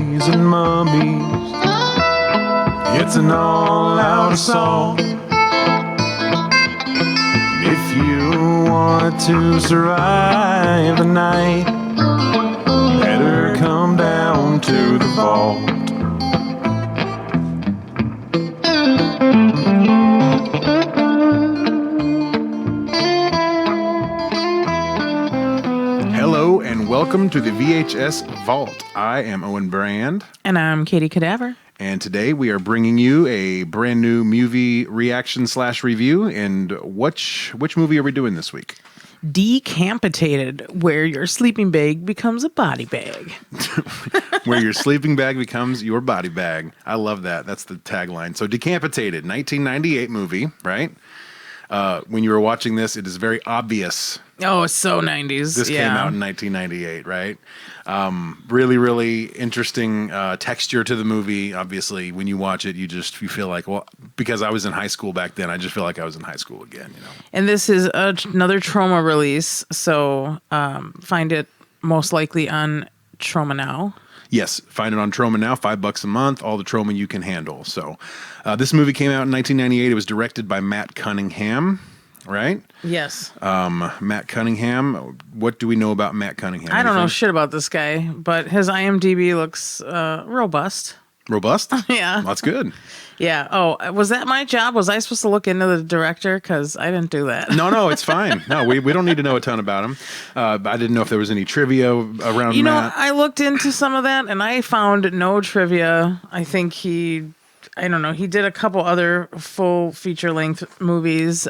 zombies and mummies. It's an all-out assault. If you want to survive the night, better come down to the vault. Hello and welcome to the VHS Vault. I am Owen Brand. And I'm Katie Cadaver. And today we are bringing you a brand new movie reaction / review. And which movie are we doing this week? Decampitated, where your sleeping bag becomes a body bag. Where your sleeping bag becomes your body bag. I love that. That's the tagline. So Decampitated, 1998 movie, right? When you were watching this, it is very obvious. Oh, it's so 90s. This came out in 1998, right? Really, really interesting texture to the movie. Obviously, when you watch it, you feel like, well, because I was in high school back then, I just feel like I was in high school again, you know. And this is another Troma release, so find it most likely on Troma Now. Yes, find it on Troma Now, $5 a month, all the Troma you can handle. So this movie came out in 1998. It was directed by Matt Cunningham, right? Yes. Matt Cunningham. What do we know about Matt Cunningham? I don't know shit about this guy, but his IMDb looks robust. Robust? Yeah. That's good. Yeah. Oh, was that my job? Was I supposed to look into the director? Because I didn't do that. No, it's fine. No, we don't need to know a ton about him. But I didn't know if there was any trivia around You know, Matt. I looked into some of that, and I found no trivia. I think he did a couple other full feature-length movies.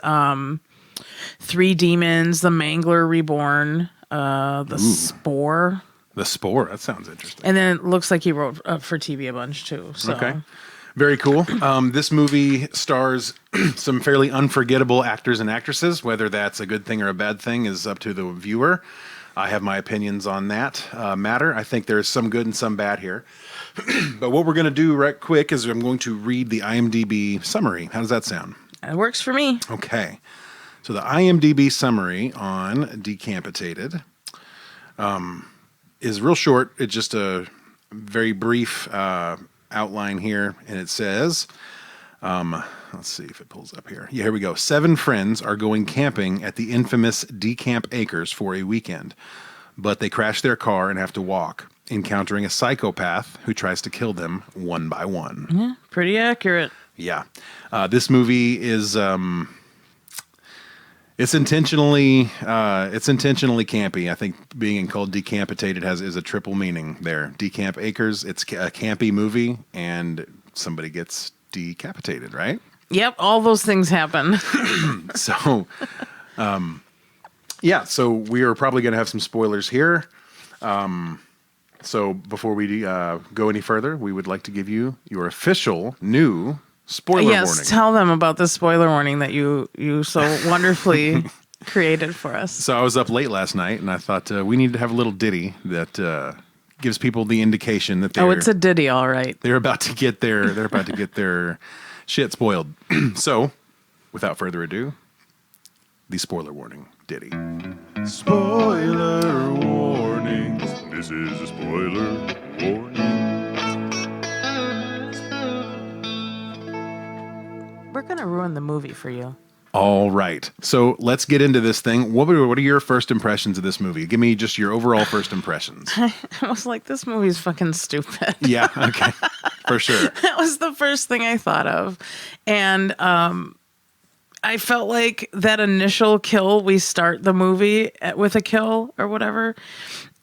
Three Demons, The Mangler Reborn, The Spore. The Spore. That sounds interesting. And then it looks like he wrote for TV a bunch, too. So. Okay. Very cool. This movie stars some fairly unforgettable actors and actresses. Whether that's a good thing or a bad thing is up to the viewer. I have my opinions on that matter. I think there's some good and some bad here. But what we're going to do right quick is I'm going to read the IMDb summary. How does that sound? It works for me. Okay. So the IMDb summary on Decampitated is real short. It's just a very brief outline here, and it says, let's see if it pulls up here. Yeah, here we go. 7 friends are going camping at the infamous Decamp Acres for a weekend, but they crash their car and have to walk, encountering a psychopath who tries to kill them one by one. Yeah, pretty accurate. Yeah. This movie is it's intentionally campy. I think being called Decampitated is a triple meaning there. Decamp Acres, it's a campy movie, and somebody gets decapitated, right? Yep, all those things happen. So, yeah, so we are probably going to have some spoilers here. So before we go any further, we would like to give you your official new spoiler warning. Yes, tell them about the spoiler warning that you so wonderfully created for us. So I was up late last night, and I thought we need to have a little ditty that gives people the indication that it's a ditty, all right. They're about to get their shit spoiled. So, without further ado, the spoiler warning ditty. Spoiler warning. This is a spoiler warning. We're going to ruin the movie for you. All right. So let's get into this thing. What are your first impressions of this movie? Give me just your overall first impressions. I was like, this movie's fucking stupid. Yeah, okay. For sure. That was the first thing I thought of. And I felt like that initial kill, we start the movie with a kill or whatever.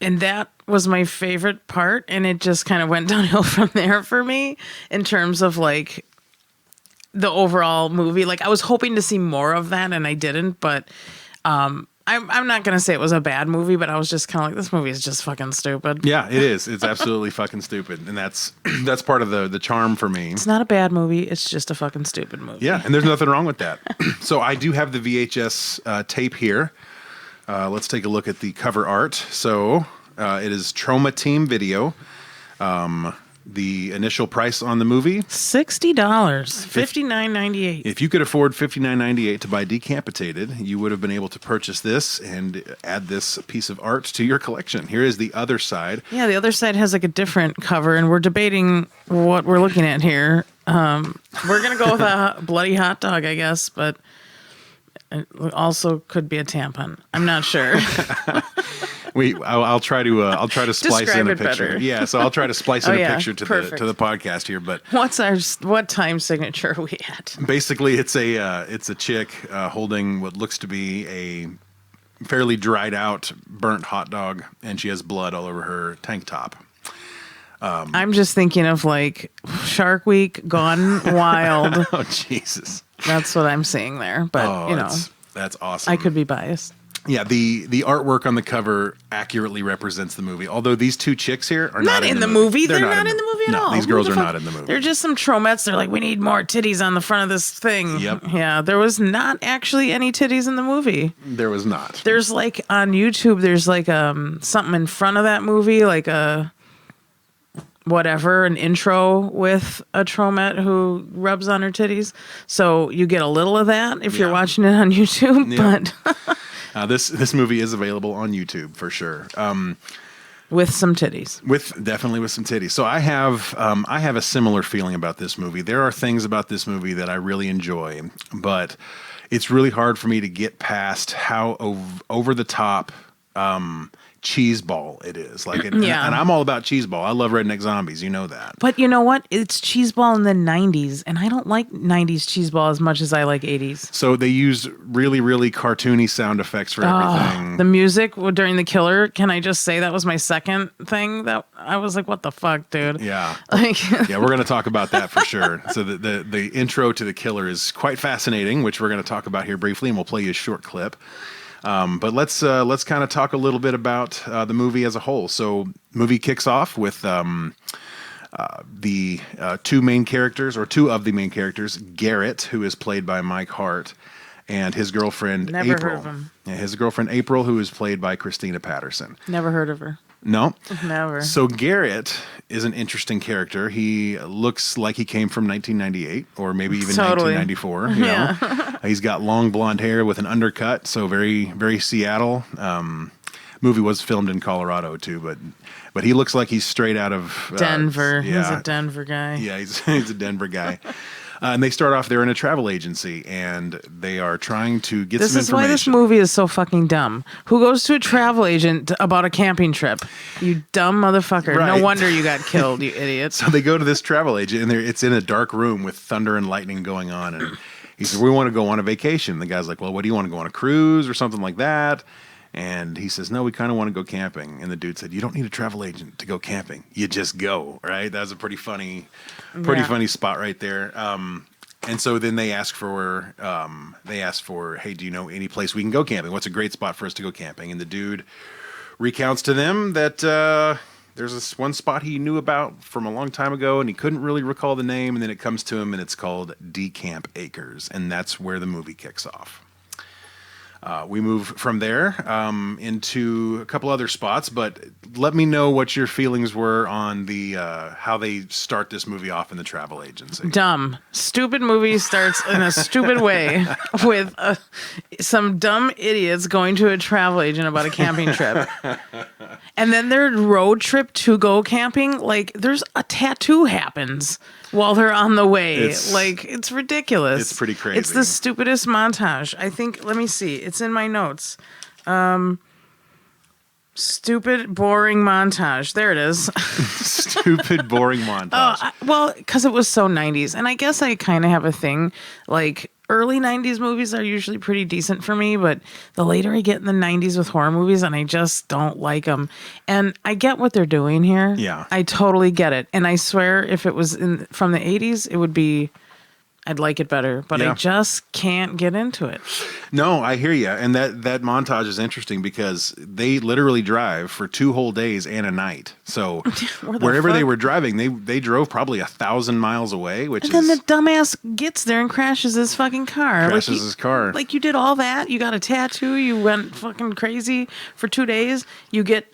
And that was my favorite part. And it just kind of went downhill from there for me in terms of like the overall movie. Like I was hoping to see more of that and I didn't, but I'm not going to say it was a bad movie, but I was just kind of like, this movie is just fucking stupid. Yeah, it is. It's absolutely fucking stupid. And that's part of the charm for me. It's not a bad movie. It's just a fucking stupid movie. Yeah, and there's nothing wrong with that. So I do have the VHS tape here. Let's take a look at the cover art. So it is Troma Team Video. the initial price on the movie. $60, $59.98. If you could afford $59.98 to buy Decapitated, you would have been able to purchase this and add this piece of art to your collection. Here is the other side. Yeah, the other side has like a different cover, and we're debating what we're looking at here. We're gonna go with a bloody hot dog, I guess, but it also could be a tampon. I'm not sure. I'll try to splice Describe in a it picture. better. Yeah, so I'll try to splice in a picture to perfect. the podcast here. But what time signature are we at? basically, it's a chick holding what looks to be a fairly dried out burnt hot dog, and she has blood all over her tank top. I'm just thinking of like Shark Week gone wild. Oh Jesus, That's what I'm seeing there. But that's awesome. I could be biased. Yeah, the artwork on the cover accurately represents the movie. Although these two chicks here are not in the movie. They're not not in the movie at all. These Who girls the are fuck? not in the movie. They're just some tromettes. They're like, we need more titties on the front of this thing. Yep. Yeah, there was not actually any titties in the movie. There was not. There's like on YouTube, there's like something in front of that movie, like an intro with a tromette who rubs on her titties. So you get a little of that if you're watching it on YouTube. Yeah. But this movie is available on YouTube for sure. with some titties. Definitely with some titties. So I have a similar feeling about this movie. There are things about this movie that I really enjoy, but it's really hard for me to get past how over the top cheeseball it is. And I'm all about cheeseball. I love Redneck Zombies, you know that. But you know what? It's cheeseball in the 90s, and I don't like 90s cheeseball as much as I like 80s. So they use really, really cartoony sound effects for everything. The music during The Killer, can I just say that was my second thing that I was like, what the fuck, dude? Yeah. Like, Yeah, we're going to talk about that for sure. So the intro to The Killer is quite fascinating, which we're going to talk about here briefly, and we'll play you a short clip. But let's kind of talk a little bit about the movie as a whole. So, movie kicks off with the two main characters, or two of the main characters, Garrett, who is played by Mike Hart, and his girlfriend Never April. heard of him. Yeah, his girlfriend April, who is played by Christina Patterson. never heard of her. No, Never. So Garrett is an interesting character. He looks like he came from 1998 or maybe even Totally. 1994. You know? He's got long blonde hair with an undercut, so very, very Seattle. Movie was filmed in Colorado too, but he looks like he's straight out of Denver. Yeah, He's a Denver guy. yeah, he's a Denver guy. And they start off, they're in a travel agency, and they are trying to get This some is information. why this movie is so fucking dumb. Who goes to a travel agent about a camping trip? You dumb motherfucker. Right. No wonder you got killed, you idiot. So they go to this travel agent, and it's in a dark room with thunder and lightning going on. And he says, we want to go on a vacation. The guy's like, well, what do you want to go on a cruise or something like that? And he says, no, we kind of want to go camping. And the dude said, you don't need a travel agent to go camping. You just go, right? That was a pretty funny spot right there. And so then they ask for, hey, do you know any place we can go camping? What's a great spot for us to go camping? And the dude recounts to them that there's this one spot he knew about from a long time ago, and he couldn't really recall the name. And then it comes to him, and it's called Decamp Acres. And that's where the movie kicks off. We move from there into a couple other spots, but let me know what your feelings were on the how they start this movie off in the travel agency. Dumb. Stupid movie starts in a stupid way with some dumb idiots going to a travel agent about a camping trip. And then their road trip to go camping, like there's a tattoo happens while they're on the way. It's ridiculous. It's pretty crazy. It's the stupidest montage. I think, let me see. It's in my notes. Stupid, boring montage. There it is. Stupid, boring montage. Because it was so 90s. And I guess I kind of have a thing. Like, early 90s movies are usually pretty decent for me, but the later I get in the 90s with horror movies, and I just don't like them. And I get what they're doing here. Yeah. I totally get it. And I swear if it was from the 80s, it would be I'd like it better, but Yeah. I just can't get into it. No, I hear you. And that montage is interesting because they literally drive for 2 whole days and a night. So wherever they fuck? were driving, they drove probably 1,000 miles away, which And then the is dumbass gets there and crashes his fucking car. crashes his car. Like you did all that. You got a tattoo. You went fucking crazy for 2 days. You get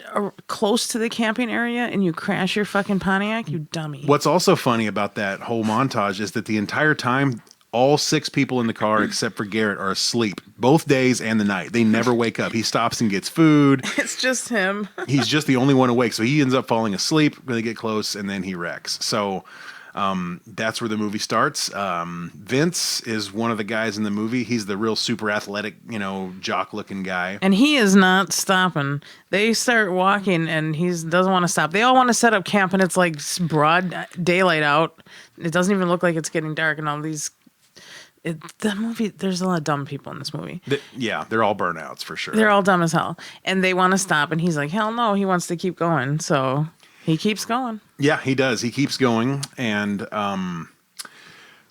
close to the camping area and you crash your fucking Pontiac. You dummy. What's also funny about that whole montage is that the entire time, all 6 people in the car except for Garrett are asleep both days and the night. They never wake up. He stops and gets food. It's just him. He's just the only one awake. So he ends up falling asleep when they get close and then he wrecks. So that's where the movie starts. Vince is one of the guys in the movie. He's the real super athletic, jock looking guy. And he is not stopping. They start walking and he doesn't want to stop. They all want to set up camp and it's like broad daylight out. It doesn't even look like it's getting dark and all these. The movie, there's a lot of dumb people in this movie. They're all burnouts for sure. They're all dumb as hell. And they want to stop. And he's like, hell no, he wants to keep going. So he keeps going. Yeah, he does. He keeps going. And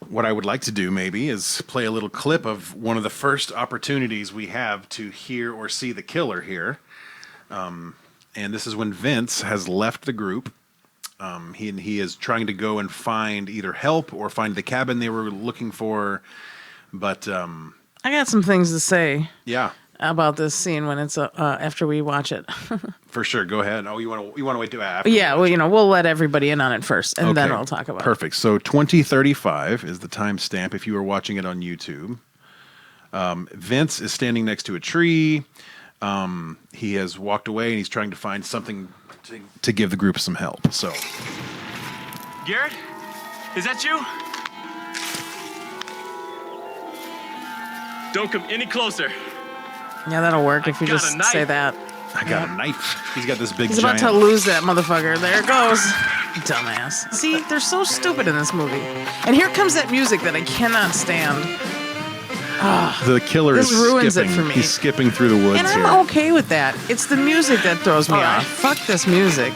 what I would like to do maybe is play a little clip of one of the first opportunities we have to hear or see the killer here. And this is when Vince has left the group. He is trying to go and find either help or find the cabin they were looking for. But I got some things to say yeah, about this scene when it's after we watch it. for sure. Go ahead. Oh, you want to wait till after? Yeah, well, we'll let everybody in on it first, and then Okay, we'll talk about it. Perfect. So 2035 is the timestamp if you are watching it on YouTube. Vince is standing next to a tree. He has walked away and he's trying to find something to give the group some help. So, Garrett? Is that you? Don't come any closer. Yeah, that'll work if you got a just knife. say that. I got a knife. He's got this big He's about giant. to lose that motherfucker. There it goes. Dumbass. See, they're so stupid in this movie. And here comes that music that I cannot stand. The killer This is ruins skipping. it for me. He's skipping through the woods And here. I'm okay with that. It's the music that throws me All right. off. Fuck this music.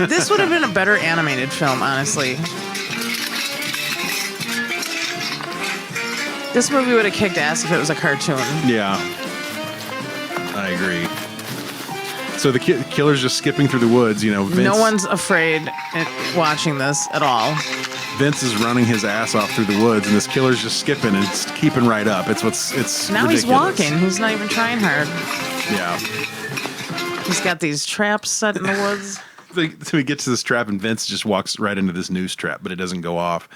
This would have been a better animated film, honestly. This movie would have kicked ass if it was a cartoon. Yeah, I agree. So the killer's just skipping through the woods. Vince, No one's afraid watching this at all. Vince is running his ass off through the woods, and this killer's just skipping and it's keeping right up. It's Now ridiculous. he's walking. He's not even trying hard. Yeah. He's got these traps set in the woods. So he gets to this trap, and Vince just walks right into this noose trap, but it doesn't go off.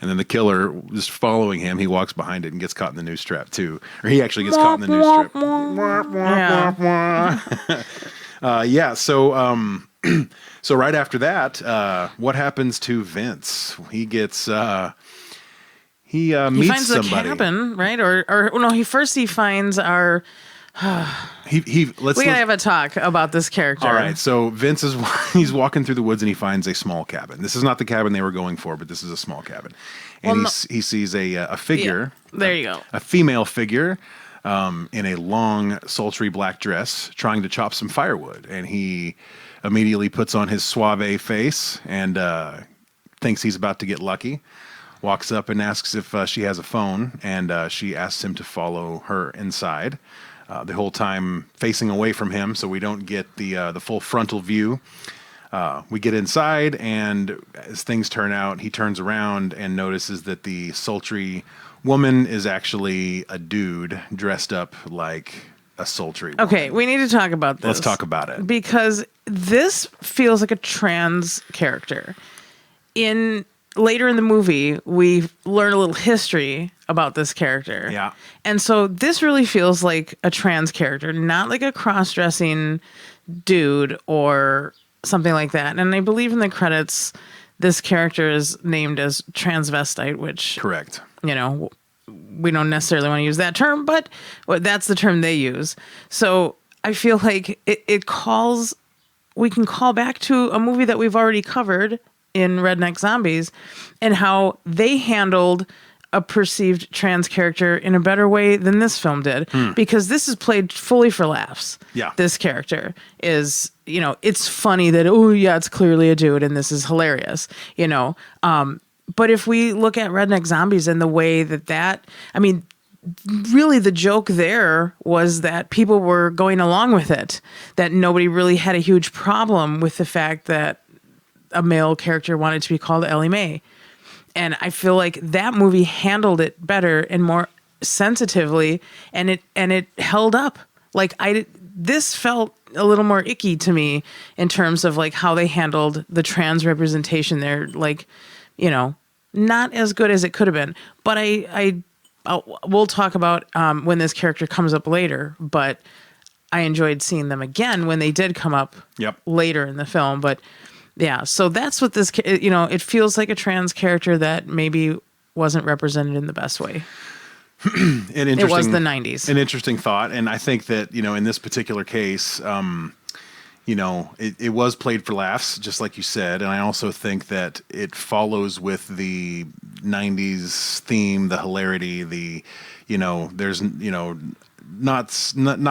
And then the killer is following him. He walks behind it and gets caught in the noose trap too, or he actually gets caught in the noose trap. Yeah. Yeah. So, so right after that, what happens to Vince? He gets he He meets finds the somebody. cabin, right? Or no, he finds our. Let's We gotta have a talk about this character. All right, so Vince he's walking through the woods and he finds a small cabin. This is not the cabin they were going for, but this is a small cabin. And Well, he sees a figure. Yeah, there you go. A female figure in a long, sultry black dress trying to chop some firewood. And he immediately puts on his suave face and thinks he's about to get lucky. Walks up and asks if she has a phone, and she asks him to follow her inside. The whole time facing away from him, so we don't get the full frontal view. We get inside, and as things turn out, he turns around and notices that the sultry woman is actually a dude dressed up like a sultry woman. Okay, we need to talk about this. Let's talk about it. Because this feels like a trans character. Later in the movie, we learn a little history about this character. Yeah. And so this really feels like a trans character, not like a cross-dressing dude or something like that. And I believe in the credits, this character is named as transvestite, which, Correct. we don't necessarily want to use that term, but that's the term they use. So I feel like we can call back to a movie that we've already covered in Redneck Zombies and how they handled a perceived trans character in a better way than this film did, because this is played fully for laughs. Yeah. This character is, it's funny that, oh yeah, it's clearly a dude and this is hilarious, But if we look at Redneck Zombies and the way I mean, really the joke there was that people were going along with it, that nobody really had a huge problem with the fact that a male character wanted to be called Ellie Mae. And I feel like that movie handled it better and more sensitively, and it held up. Like this felt a little more icky to me in terms of like how they handled the trans representation there. Like, you know, not as good as it could have been. But we'll talk about when this character comes up later. But I enjoyed seeing them again when they did come up later in the film. But yeah, so that's what this, you know, it feels like a trans character that maybe wasn't represented in the best way. It was the 90s. An interesting thought. And I think that, you know, in this particular case, you know, it was played for laughs, just like you said. And I also think that it follows with the 90s theme, the hilarity, you know, there's, you know, not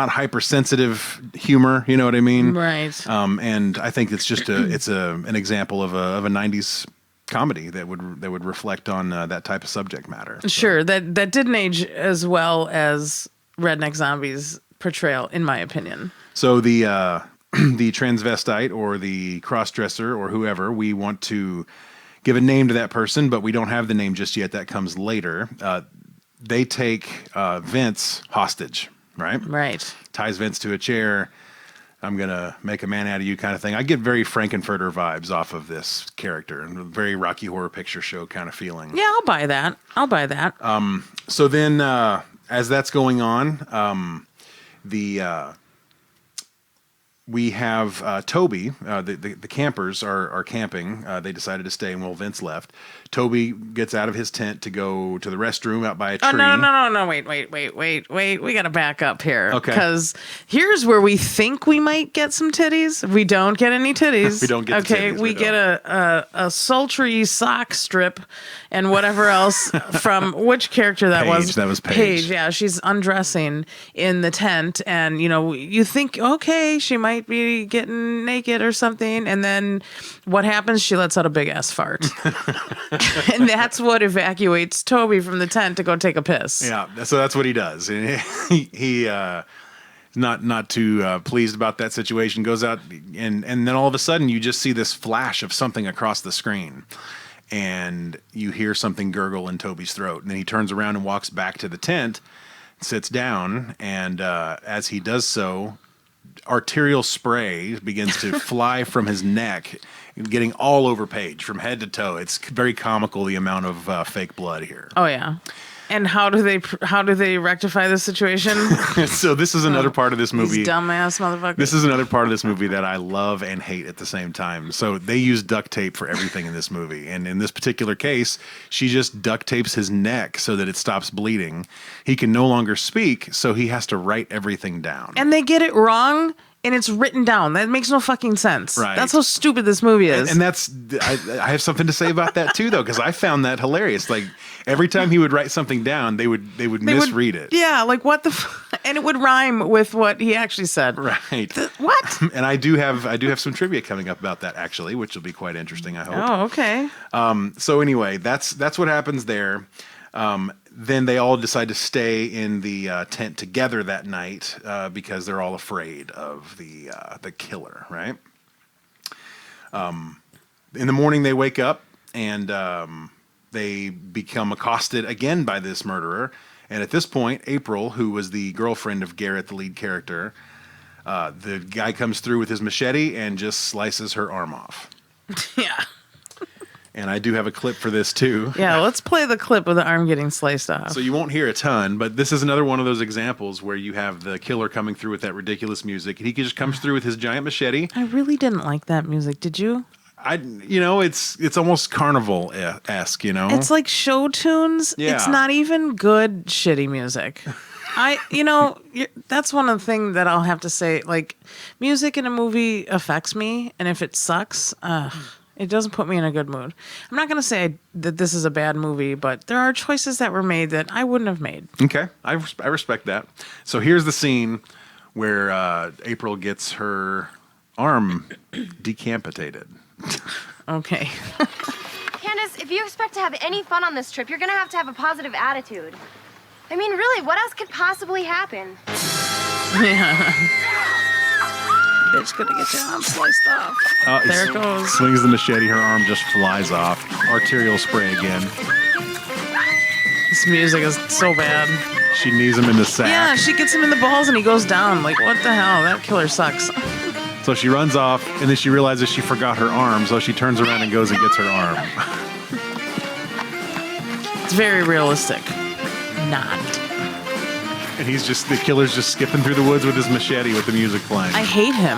hypersensitive humor, you know what I mean? Right. And I think it's just an example of a 90s comedy that would reflect on that type of subject matter. So. Sure, that didn't age as well as Redneck Zombies' portrayal, in my opinion. So the transvestite or the crossdresser or whoever, we want to give a name to that person, but we don't have the name just yet. That comes later. They take Vince hostage, right? Right. Ties Vince to a chair. I'm going to make a man out of you kind of thing. I get very Frankenfurter vibes off of this character and very Rocky Horror Picture Show kind of feeling. Yeah, I'll buy that. So then as that's going on, we have Toby. The campers are camping. They decided to stay, and well, Vince left. Toby gets out of his tent to go to the restroom out by a tree. Oh, no. Wait. We got to back up here. Okay. Because here's where we think we might get some titties. We don't get any titties. We don't get the titties. We get a sultry sock strip and whatever else from which character that was? That was Paige. Yeah, she's undressing in the tent, and you know, you think, okay, she might be getting naked or something, and then what happens? She lets out a big ass fart. And that's what evacuates Toby from the tent to go take a piss. Yeah, so that's what he does. He not too pleased about that situation, goes out, and then all of a sudden you just see this flash of something across the screen, and you hear something gurgle in Toby's throat, and then he turns around and walks back to the tent, sits down, and as he does so, arterial spray begins to fly from his neck, getting all over Paige from head to toe. It's very comical, the amount of fake blood here. Oh yeah. And how do they rectify the situation? So this is another part of this movie. These dumbass motherfuckers. This is another part of this movie that I love and hate at the same time. So they use duct tape for everything in this movie. And in this particular case, she just duct tapes his neck so that it stops bleeding. He can no longer speak, so he has to write everything down. And they get it wrong. And it's written down. That makes no fucking sense. Right. That's how stupid this movie is. And that's, I have something to say about that too, though, because I found that hilarious. Like every time he would write something down, they would misread it. Yeah, like what the, and it would rhyme with what he actually said. Right. What? And I do have some trivia coming up about that actually, which will be quite interesting. I hope. Oh, okay. So anyway, that's what happens there. Then they all decide to stay in the tent together that night because they're all afraid of the killer, right? In the morning, they wake up and they become accosted again by this murderer. And at this point, April, who was the girlfriend of Garrett, the lead character, the guy comes through with his machete and just slices her arm off. Yeah. And I do have a clip for this too. Yeah, let's play the clip of the arm getting sliced off. So you won't hear a ton, but this is another one of those examples where you have the killer coming through with that ridiculous music. He just comes through with his giant machete. I really didn't like that music. Did you? It's almost carnival-esque, you know? It's like show tunes. Yeah. It's not even good shitty music. That's one of the things that I'll have to say. Like, music in a movie affects me, and if it sucks, it doesn't put me in a good mood. I'm not going to say that this is a bad movie, but there are choices that were made that I wouldn't have made. Okay, I respect that. So here's the scene where April gets her arm decapitated. Okay. Can't Candace, if you expect to have any fun on this trip, you're gonna have to have a positive attitude. I mean, really, what else could possibly happen? Yeah. Bitch gonna get your arm sliced off. There it goes. Swings the machete, her arm just flies off. Arterial spray again. This music is so bad. She knees him in the sack. Yeah, she gets him in the balls and he goes down. Like, what the hell? That killer sucks. So she runs off, and then she realizes she forgot her arm, so she turns around and goes and gets her arm. It's very realistic. Not. And the killer's just skipping through the woods with his machete with the music playing. I hate him.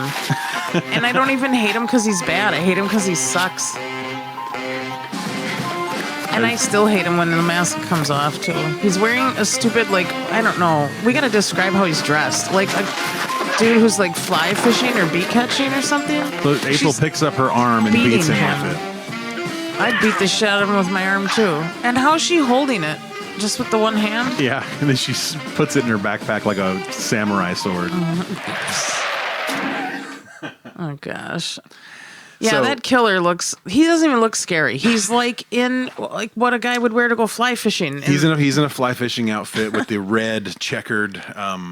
And I don't even hate him because he's bad. I hate him because he sucks. And I still hate him when the mask comes off, too. He's wearing a stupid, I don't know. We gotta describe how he's dressed. Like a dude who's, fly fishing or beat catching or something. So April picks up her arm and beats him with it. I'd beat the shit out of him with my arm, too. And how's she holding it? Just with the one hand? Yeah, and then she puts it in her backpack like a samurai sword. Oh, gosh. Yeah, So- that killer he doesn't even look scary. He's in what a guy would wear to go fly fishing. He's in a fly fishing outfit with the red checkered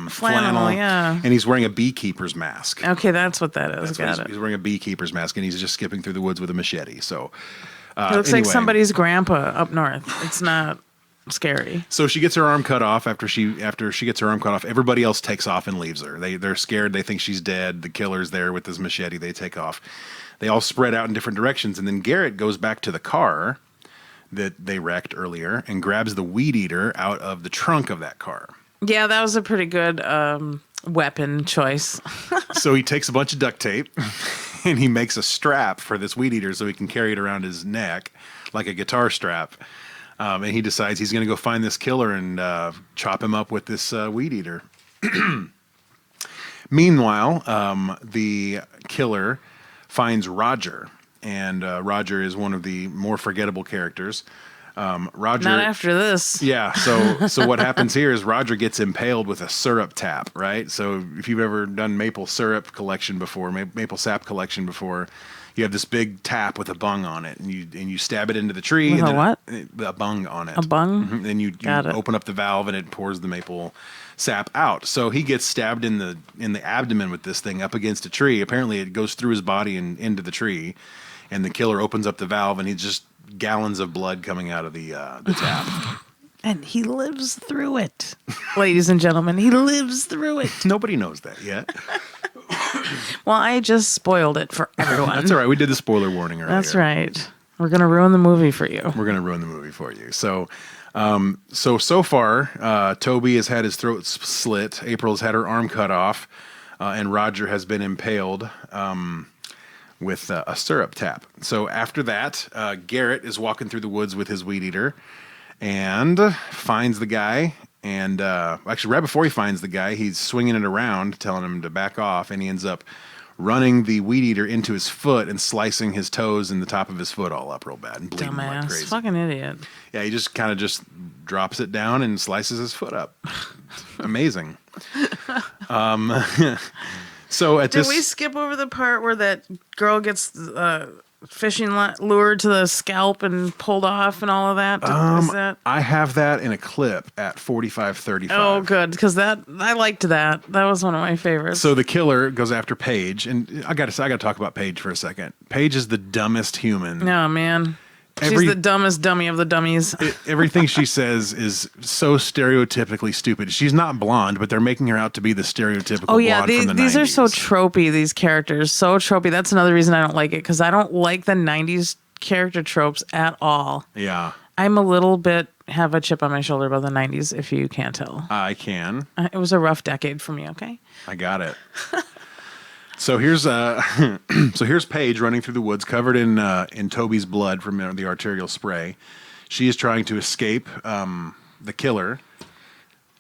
flannel, yeah. and he's wearing a beekeeper's mask. Okay, that's what that is. That's what Got it. he's wearing a beekeeper's mask, and he's just skipping through the woods with a machete. So It looks like anyway. somebody's grandpa up north. It's not scary. So she gets her arm cut off. After she gets her arm cut off, everybody else takes off and leaves her. They're scared. They think she's dead. The killer's there with his machete. They take off. They all spread out in different directions, and then Garrett goes back to the car that they wrecked earlier and grabs the weed eater out of the trunk of that car. Yeah, that was a pretty good weapon choice. So he takes a bunch of duct tape and he makes a strap for this weed eater so he can carry it around his neck like a guitar strap. And he decides he's going to go find this killer and chop him up with this weed eater. Meanwhile, the killer finds Roger, and Roger is one of the more forgettable characters. Roger, Not after this. yeah. So what happens here is Roger gets impaled with a syrup tap, right? So if you've ever done maple syrup collection before, maple sap collection before, you have this big tap with a bung on it, and you stab it into the tree. With and a what? A bung on it. A bung? Mhm. Then you Got it. open up the valve, and it pours the maple sap out. So he gets stabbed in the abdomen with this thing up against a tree. Apparently, it goes through his body and into the tree, and the killer opens up the valve, and he's just gallons of blood coming out of the tap. And he lives through it. Ladies and gentlemen, he lives through it. Nobody knows that yet. Well, I just spoiled it for everyone. That's all right. We did the spoiler warning earlier. That's right. We're going to ruin the movie for you. We're going to ruin the movie for you. So far, Toby has had his throat slit. April's had her arm cut off. And Roger has been impaled with a syrup tap. So after that, Garrett is walking through the woods with his weed eater and finds the guy. And actually, right before he finds the guy, he's swinging it around, telling him to back off. And he ends up running the weed eater into his foot and slicing his toes and the top of his foot all up real bad and bleeding like Dumbass. crazy. Fucking idiot. Yeah, he just kind of just drops it down and slices his foot up. Amazing. So at Did this, we skip over the part where that girl gets fishing lure to the scalp and pulled off and all of that? Is that? I have that in a clip at 45:35. Oh, good, because I liked that. That was one of my favorites. So the killer goes after Paige, and I got to talk about Paige for a second. Paige is the dumbest human. No, man. She's the dumbest dummy of the dummies. Everything she says is so stereotypically stupid. She's not blonde, but they're making her out to be the stereotypical blonde from the 90s. These are so tropey, these characters. So tropey. That's another reason I don't like it, because I don't like the 90s character tropes at all. Yeah. I'm a little bit have a chip on my shoulder about the 90s, if you can't tell. I can. It was a rough decade for me, okay? I got it. So here's Paige running through the woods, covered in Toby's blood from the arterial spray. She is trying to escape the killer,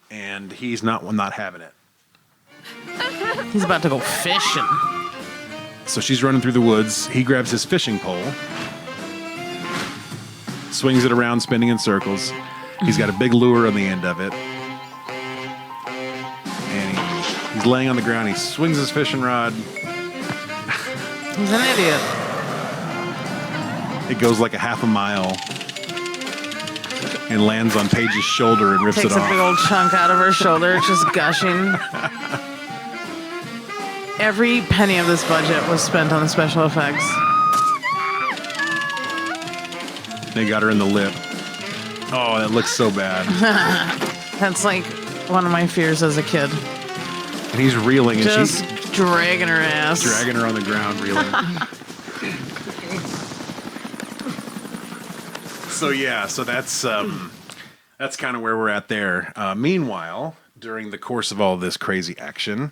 and he's not having it. He's about to go fishing. So she's running through the woods. He grabs his fishing pole, swings it around, spinning in circles. He's got a big lure on the end of it, and he's laying on the ground. He swings his fishing rod. He's an idiot. It goes like a half a mile and lands on Paige's shoulder and rips Takes it a off. big old chunk out of her shoulder, just gushing. Every penny of this budget was spent on the special effects. They got her in the lip. Oh, that looks so bad. That's like one of my fears as a kid. And he's reeling, and Just she's dragging her ass. dragging her on the ground, reeling. So that's kind of where we're at there. Meanwhile, during the course of all this crazy action,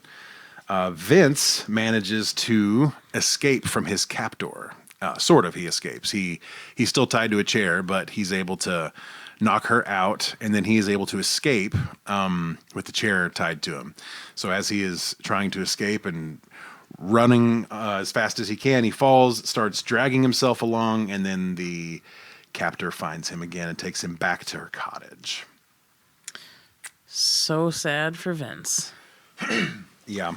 Vince manages to escape from his captor. Sort of, he escapes. He's still tied to a chair, but he's able to knock her out, and then he is able to escape with the chair tied to him. So as he is trying to escape and running as fast as he can, he falls, starts dragging himself along, and then the captor finds him again and takes him back to her cottage. So sad for Vince. Yeah.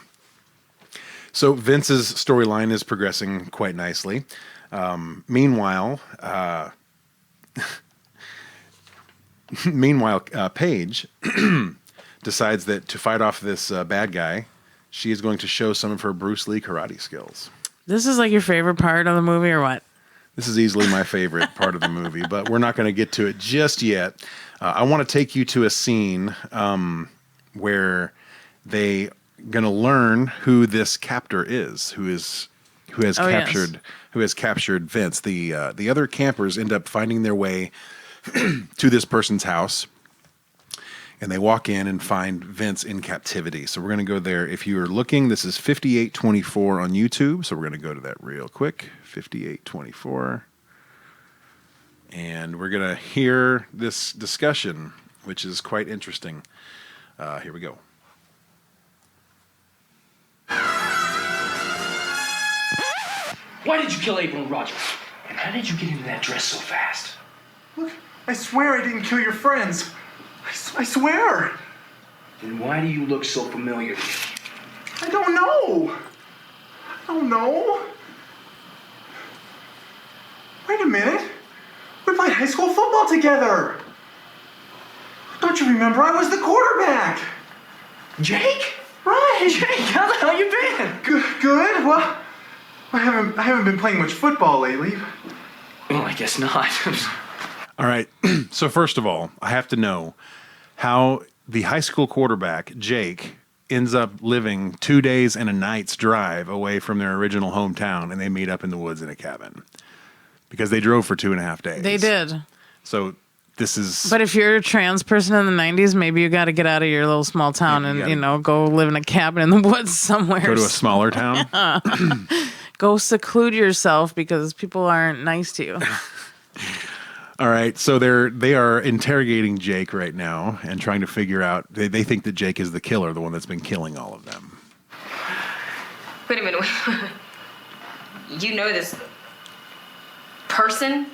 So Vince's storyline is progressing quite nicely. Meanwhile, Paige decides that to fight off this bad guy, she is going to show some of her Bruce Lee karate skills. This is like your favorite part of the movie, or what? This is easily my favorite part of the movie, but we're not going to get to it just yet. I want to take you to a scene where they going to learn who this captor is, who has captured Vince. The other campers end up finding their way to this person's house, and they walk in and find Vince in captivity. So we're going to go there. If you're looking, this is 5824 on YouTube. So we're going to go to that real quick. 5824. And we're going to hear this discussion, which is quite interesting. Here we go. Why did you kill April and Roger? And how did you get into that dress so fast? Look, I swear I didn't kill your friends. I swear. Then why do you look so familiar to me? I don't know. Wait a minute. We played high school football together. Don't you remember? I was the quarterback. Jake? Right. Jake, how the hell you been? Good. Well, I haven't been playing much football lately. Well, I guess not. All right. So first of all, I have to know how the high school quarterback, Jake, ends up living 2 days and a night's drive away from their original hometown, and they meet up in the woods in a cabin. Because they drove for 2.5 days. They did. So this is... But if you're a trans person in the 90s, maybe you got to get out of your little small town Yeah, and, go live in a cabin in the woods somewhere. Go to a smaller town? Go seclude yourself because people aren't nice to you. All right, so they are interrogating Jake right now and trying to figure out. They think that Jake is the killer, the one that's been killing all of them. Wait a minute. You know this person?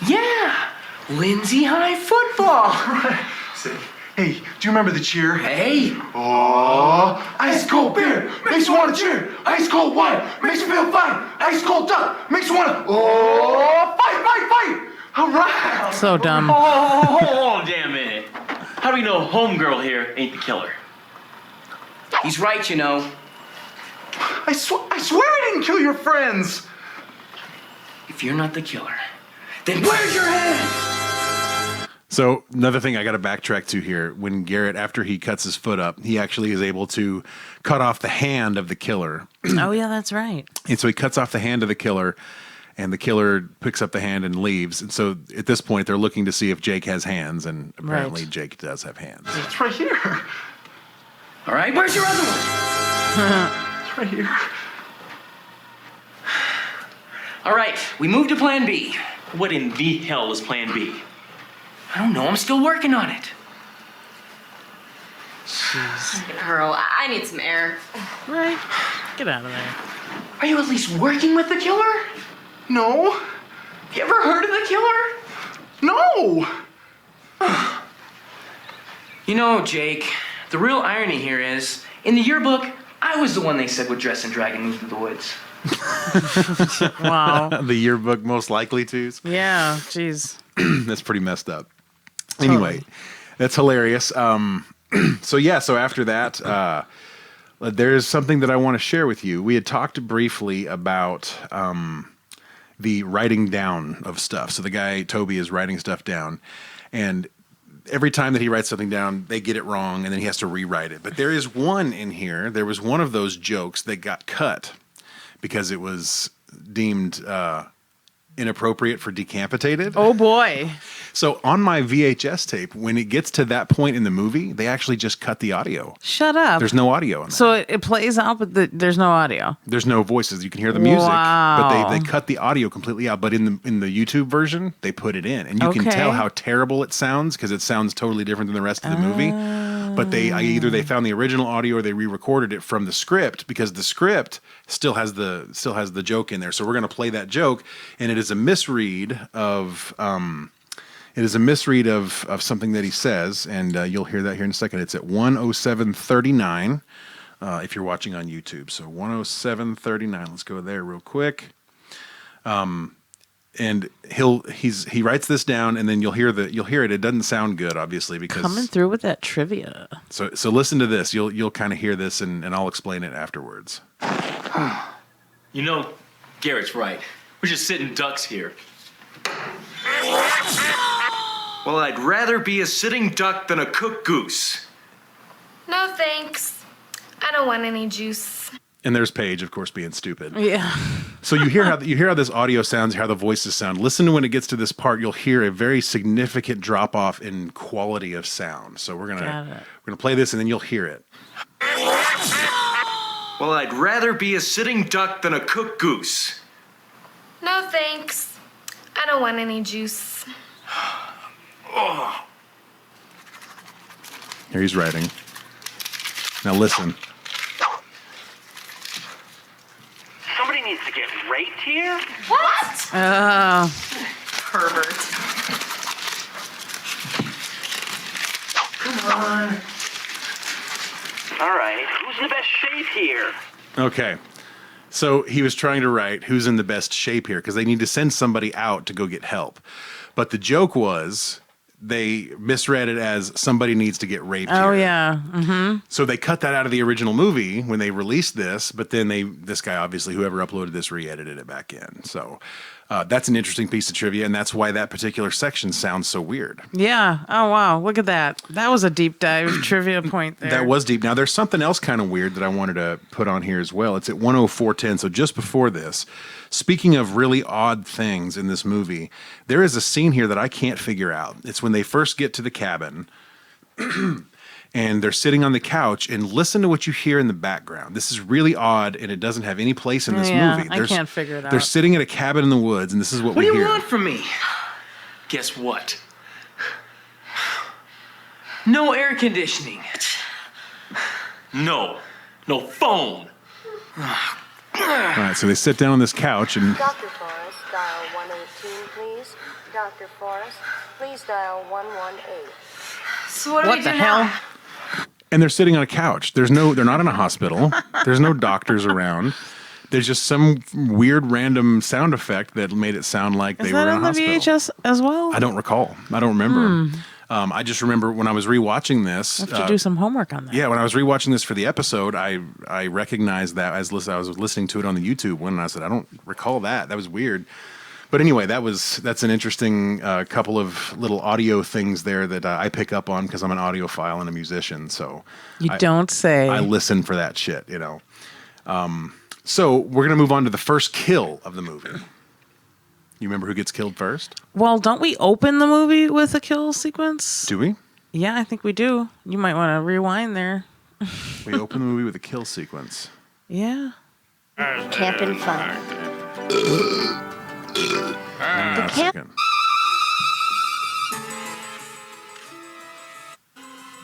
Yeah! Lindsay High football! Say, hey, do you remember the cheer? Hey! Oh, ice cold beer makes you want to cheer. Ice cold wine makes you feel fine. Ice cold duck makes you want to, fight. All right. So dumb. Oh, hold on a damn minute. How do we know homegirl here ain't the killer? He's right, you know. I swear I didn't kill your friends. If you're not the killer, then where's your head? So another thing I got to backtrack to here. When Garrett, after he cuts his foot up, he actually is able to cut off the hand of the killer. Oh, yeah, that's right. And so he cuts off the hand of the killer, and the killer picks up the hand and leaves. And so at this point, they're looking to see if Jake has hands, and apparently Right. Jake does have hands. It's right here. All right, where's your other one? It's right here. All right, we move to plan B. What in the hell is plan B? I don't know, I'm still working on it. Earl, I need some air. Right. Get out of there. Are you at least working with the killer? No. You ever heard of the killer? No. You know, Jake, the real irony here is, in the yearbook, I was the one they said would dress and drag and move through the woods. Wow. The yearbook most likely to's. Yeah. Jeez. That's pretty messed up. Anyway, that's hilarious. So after that, there's something that I want to share with you. We had talked briefly about the writing down of stuff. So the guy, Toby, is writing stuff down. And every time that he writes something down, they get it wrong, and then he has to rewrite it. But there is one in here. There was one of those jokes that got cut because it was deemed inappropriate for Decapitated. Oh boy. So on my VHS tape, when it gets to that point in the movie, they actually just cut the audio. Shut up. There's no audio in that. So it plays out, but there's no audio. There's no voices. You can hear the music, Wow. but they cut the audio completely out. But in the YouTube version, they put it in, and you can tell how terrible it sounds because it sounds totally different than the rest of the movie. But either they found the original audio or they re-recorded it from the script because the script still has the joke in there. So we're going to play that joke, and it is a misread of something that he says, and you'll hear that here in a second. It's at 107:39 if you're watching on YouTube. So 107:39. Let's go there real quick. And he writes this down, and then you'll hear it. It doesn't sound good, obviously, because Coming through with that trivia. So listen to this. You'll kind of hear this, and I'll explain it afterwards. You know, Garrett's right. We're just sitting ducks here. Well, I'd rather be a sitting duck than a cooked goose. No thanks. I don't want any juice. And there's Paige, of course, being stupid. Yeah. So you hear how this audio sounds, how the voices sound. Listen to when it gets to this part, you'll hear a very significant drop off in quality of sound. So we're gonna play this, and then you'll hear it. Well, I'd rather be a sitting duck than a cooked goose. No thanks. I don't want any juice. Here he's writing. Now listen. Somebody needs to get raped here? What? Pervert. Come on. All right, who's in the best shape here? Okay. So he was trying to write who's in the best shape here because they need to send somebody out to go get help. But the joke was they misread it as somebody needs to get raped Oh, here. yeah. Mm-hmm. So they cut that out of the original movie when they released this, but then this guy, obviously, whoever uploaded this, re-edited it back in. So that's an interesting piece of trivia, and that's why that particular section sounds so weird. Yeah. Oh, wow. Look at that. That was a deep dive trivia point there. That was deep. Now, there's something else kind of weird that I wanted to put on here as well. It's at 104:10, so just before this. Speaking of really odd things in this movie, there is a scene here that I can't figure out. It's when they first get to the cabin, and they're sitting on the couch, and listen to what you hear in the background. This is really odd, and it doesn't have any place in this movie. I can't figure it out. They're sitting at a cabin in the woods, and this is what we What hear. do you want from me? Guess what? No air conditioning. No phone. All right, so they sit down on this couch, and Dr. Forrest, dial 118, please. Dr. Forrest, please dial 118. So what do What we the do hell? now? and they're sitting on a couch. They're not in a hospital. There's no doctors around. There's just some weird random sound effect that made it sound like Is they that were in on a the hospital. VHS as well? I don't recall. I don't remember. I just remember when I was rewatching this. I have to do some homework on that. Yeah, when I was rewatching this for the episode, I recognized that I was listening to it on the YouTube one, and I said, I don't recall that. That was weird. But anyway, that's an interesting couple of little audio things there that I pick up on because I'm an audiophile and a musician. So You don't say. I listen for that shit, you know. So we're gonna move on to the first kill of the movie. You remember who gets killed first? Well, don't we open the movie with a kill sequence? Do we? Yeah, I think we do. You might want to rewind there. We open the movie with a kill sequence. Yeah. Camping fun. Hang on a second.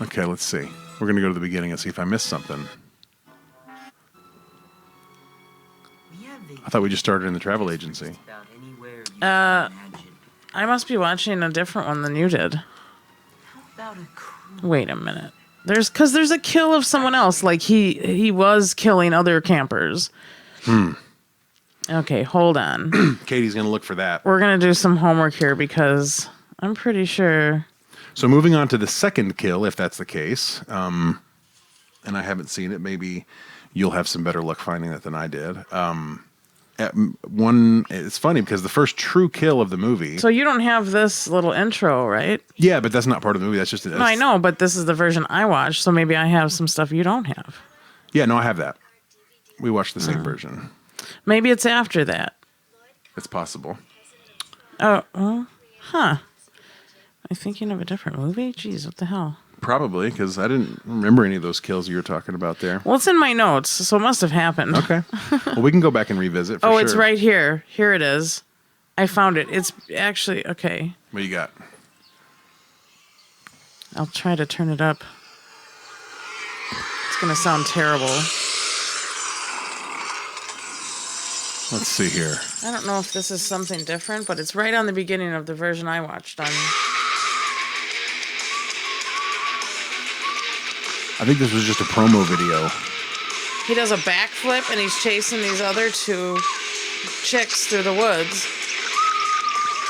Okay, let's see. We're gonna go to the beginning and see if I missed something. I thought we just started in the travel agency. I must be watching a different one than you did. Wait a minute. There's a kill of someone else. Like he was killing other campers. Okay, hold on. Katie's going to look for that. We're going to do some homework here because I'm pretty sure. So moving on to the second kill, if that's the case, and I haven't seen it, maybe you'll have some better luck finding that than I did. It's funny because the first true kill of the movie. So you don't have this little intro, right? Yeah, but that's not part of the movie. That's just. No, I know, but this is the version I watched, so maybe I have some stuff you don't have. Yeah, no, I have that. We watched the same version. Maybe it's after that. It's possible. Oh, well, huh. I'm thinking of a different movie? Jeez, what the hell? Probably, because I didn't remember any of those kills you were talking about there. Well, it's in my notes, so it must have happened. Okay. Well, we can go back and revisit for sure. Oh, it's right here. Here it is. I found it. It's actually, okay. What you got? I'll try to turn it up. It's going to sound terrible. Let's see here. I don't know if this is something different, but it's right on the beginning of the version I watched on. I think this was just a promo video. He does a backflip and he's chasing these other two chicks through the woods,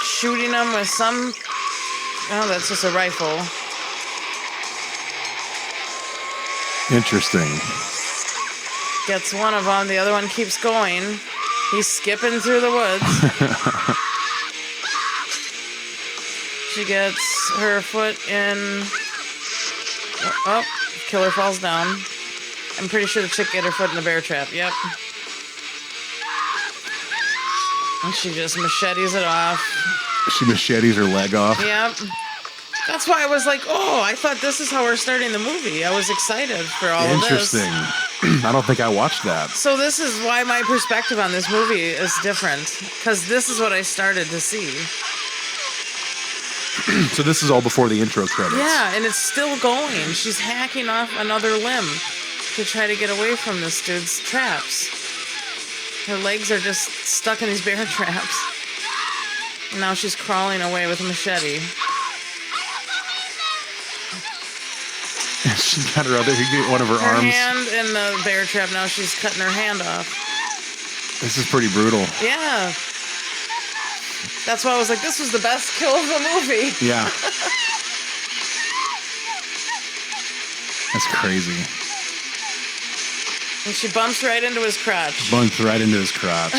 shooting them with some. Oh, that's just a rifle. Interesting. Gets one of them. The other one keeps going. He's skipping through the woods. She gets her foot in. Oh, killer falls down. I'm pretty sure the chick get her foot in the bear trap. Yep. And she just machetes it off. She machetes her leg off. Yep. That's why I was like, oh, I thought this is how we're starting the movie. I was excited for all of this. Interesting. I don't think I watched that. So this is why my perspective on this movie is different. Because this is what I started to see. So this is all before the intro credits. Yeah, and it's still going. She's hacking off another limb to try to get away from this dude's traps. Her legs are just stuck in these bear traps. And now she's crawling away with a machete. She got one of her arms. Her hand in the bear trap. Now she's cutting her hand off. This is pretty brutal. Yeah. That's why I was like, this was the best kill of the movie. Yeah. That's crazy. And she bumps right into his crotch. Bumps right into his crotch.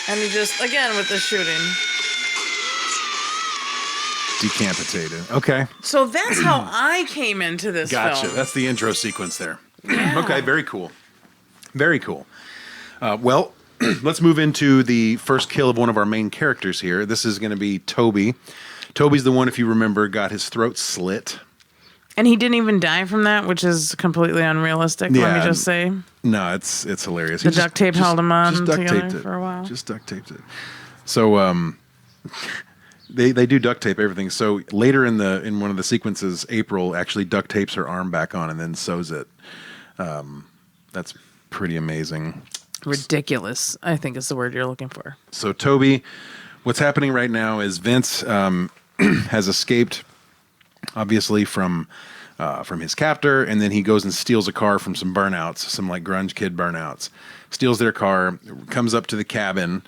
And he just, again, with the shooting. Decapitated. Okay. So that's how I came into this Gotcha. film. That's the intro sequence there. Yeah. Okay, very cool. Very cool. Well, let's move into the first kill of one of our main characters here. This is going to be Toby. Toby's the one, if you remember, got his throat slit. And he didn't even die from that, which is completely unrealistic, let me just say. No, it's hilarious. The duct tape held him on duct together taped it. for a while. Just duct taped it. So they do duct tape everything. So later in one of the sequences, April actually duct tapes her arm back on and then sews it. That's pretty amazing. Ridiculous, I think is the word you're looking for. So Toby, what's happening right now is Vince has escaped, obviously, from his captor, and then he goes and steals a car from some burnouts, some like grunge kid burnouts. Steals their car, comes up to the cabin,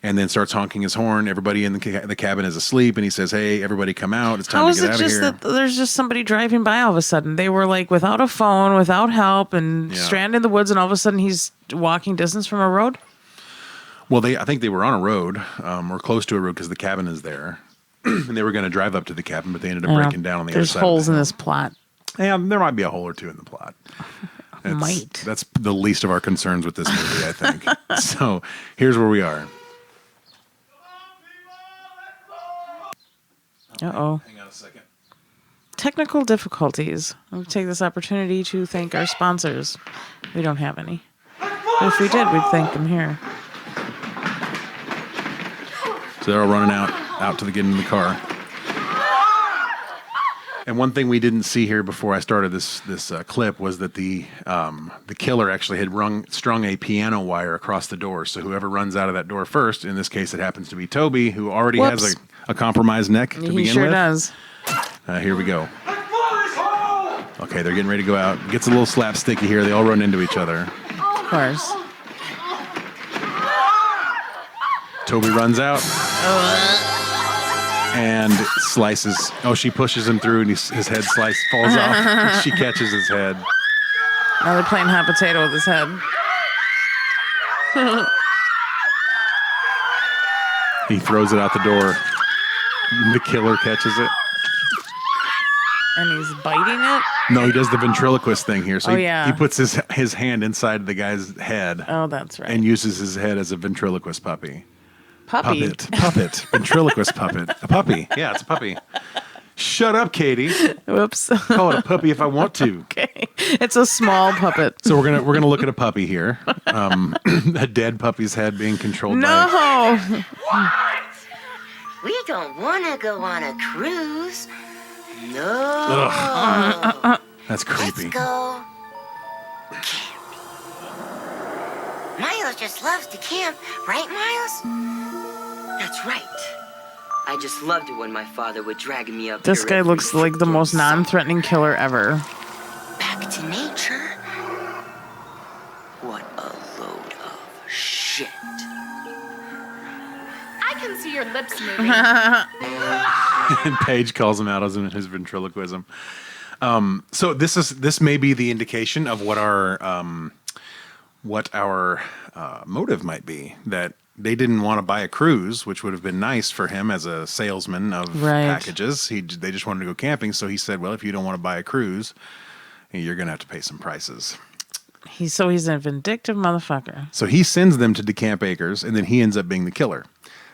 and then starts honking his horn. Everybody in the cabin is asleep, and he says, "Hey, everybody, come out! It's time to get out of here." How is it just that there's just somebody driving by all of a sudden? They were like without a phone, without help, and stranded in the woods, and all of a sudden he's walking distance from a road. Well, I think they were on a road, or close to a road, because the cabin is there, and they were going to drive up to the cabin, but they ended up breaking down on the other side. There's holes in this plot. Yeah, there might be a hole or two in the plot. That's the least of our concerns with this movie, I think. So here's where we are. Uh-oh. Hang on a second. Technical difficulties. We'll take this opportunity to thank our sponsors. We don't have any. But if we did, we'd thank them here. So they're all running out to get in the car. And one thing we didn't see here before I started this clip was that the killer actually had strung a piano wire across the door. So whoever runs out of that door first, in this case it happens to be Toby, who already has a compromised neck to begin with. He sure does. Here we go. Okay, they're getting ready to go out. Gets a little slapsticky here. They all run into each other. Of course. Toby runs out and slices. Oh, she pushes him through, and his head falls off. She catches his head. Now they're playing hot potato with his head. He throws it out the door. The killer catches it. And he's biting it? No, he does the ventriloquist thing here. So he puts his hand inside the guy's head. Oh, that's right. And uses his head as a ventriloquist puppy. Puppet. Ventriloquist puppet. A puppy. Yeah, it's a puppy. Shut up, Katie. Whoops. Call it a puppy if I want to. Okay. It's a small puppet. So we're gonna look at a puppy here. A dead puppy's head being controlled by. No. What? We don't want to go on a cruise. No. That's creepy. Let's go. Miles just loves to camp, right, Miles? That's right. I just loved it when my father would drag me up. This here guy every looks like the most non-threatening killer ever. Back to nature. What a load of shit. I can see your lips moving. And Paige calls him out as in his ventriloquism. So this may be the indication of what our motive might be, that they didn't want to buy a cruise, which would have been nice for him as a salesman of packages. They just wanted to go camping. So he said, well, if you don't want to buy a cruise, you're going to have to pay some prices. He's a vindictive motherfucker. So he sends them to Decamp Acres, and then he ends up being the killer.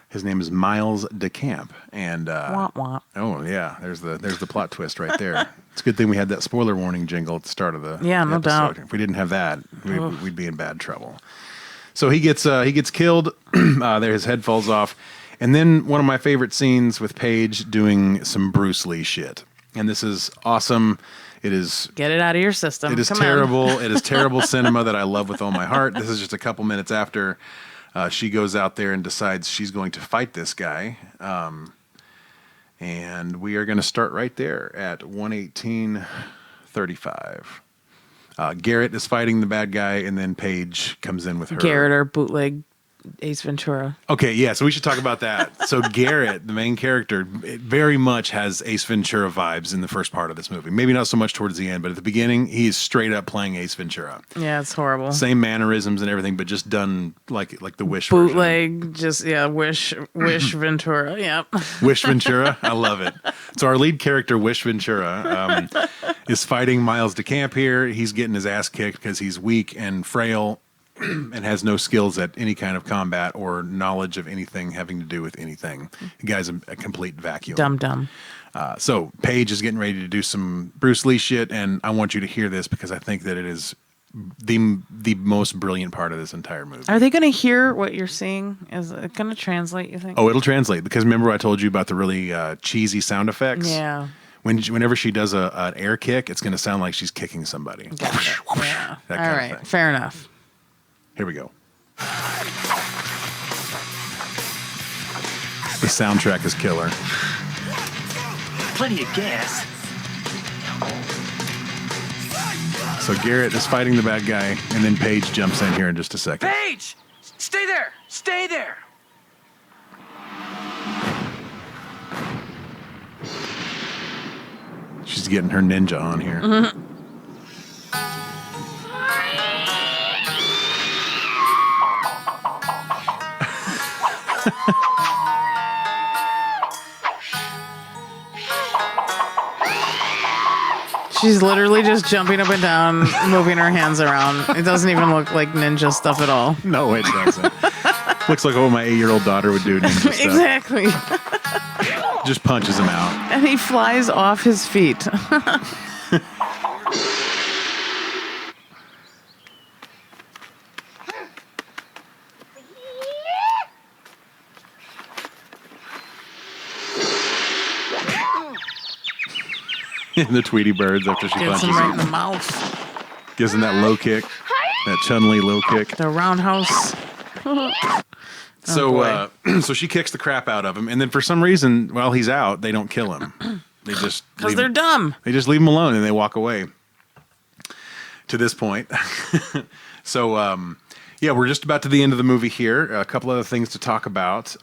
His name is Miles Decamp. And womp womp. Oh yeah, there's the plot twist right there. It's a good thing we had that spoiler warning jingle at the start of the no episode. doubt. If we didn't have that, we'd be in bad trouble. So he gets killed. There, his head falls off, and then one of my favorite scenes with Paige doing some Bruce Lee shit. And this is awesome. It is. Get it out of your system. It is terrible. It is terrible cinema that I love with all my heart. This is just a couple minutes after she goes out there and decides she's going to fight this guy. And we are going to start right there at 1:18:35. Garrett is fighting the bad guy, and then Paige comes in with her. Garrett or bootleg Ace Ventura. Okay, yeah, so we should talk about that. So Garrett, the main character, very much has Ace Ventura vibes in the first part of this movie. Maybe not so much towards the end, but at the beginning, he is straight up playing Ace Ventura. Yeah, it's horrible. Same mannerisms and everything, but just done like the Wish bootleg, version. Wish Ventura. Yep. Wish Ventura, I love it. So our lead character, Wish Ventura, is fighting Miles Decamp here. He's getting his ass kicked because he's weak and frail and has no skills at any kind of combat or knowledge of anything having to do with anything. The guy's a complete vacuum. Dumb. So Paige is getting ready to do some Bruce Lee shit, and I want you to hear this because I think that it is the most brilliant part of this entire movie. Are they going to hear what you're seeing? Is it going to translate, you think? Oh, it'll translate, because remember I told you about the really cheesy sound effects? Yeah. Whenever she does an air kick, it's going to sound like she's kicking somebody. Gotcha. Yeah. That All kind right. of thing. Fair enough. Here we go. The soundtrack is killer. Plenty of gas. So Garrett is fighting the bad guy, and then Paige jumps in here in just a second. Paige! Stay there! Stay there! She's getting her ninja on here. Mm-hmm. She's literally just jumping up and down, moving her hands around. It doesn't even look like ninja stuff at all. No, it doesn't. Looks like what my 8-year-old daughter would do. Ninja stuff. Exactly. Just punches him out. And he flies off his feet. The Tweety Birds after she Gets punches him right in him. the mouth. Gives him that low kick. That Chun-Li low kick. The roundhouse. So she kicks the crap out of him, and then for some reason, while he's out, they don't kill him. They just because they're dumb. They just leave him alone and they walk away. To this point, so yeah, we're just about to the end of the movie here. A couple other things to talk about.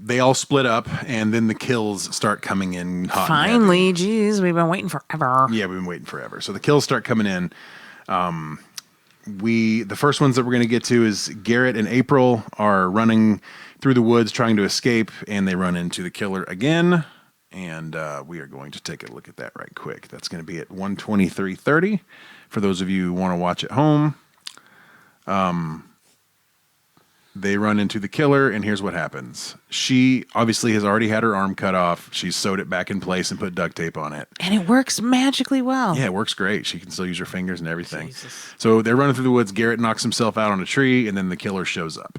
They all split up, and then the kills start coming in. Hot Finally, geez, we've been waiting forever. Yeah, we've been waiting forever. So the kills start coming in. The first ones that we're going to get to is Garrett and April are running through the woods trying to escape, and they run into the killer again. And we are going to take a look at that right quick. That's going to be at 1:23:30 for those of you who want to watch at home. They run into the killer, and here's what happens. She obviously has already had her arm cut off. She's sewed it back in place and put duct tape on it. And it works magically well. Yeah, it works great. She can still use her fingers and everything. Jesus. So they're running through the woods. Garrett knocks himself out on a tree, and then the killer shows up.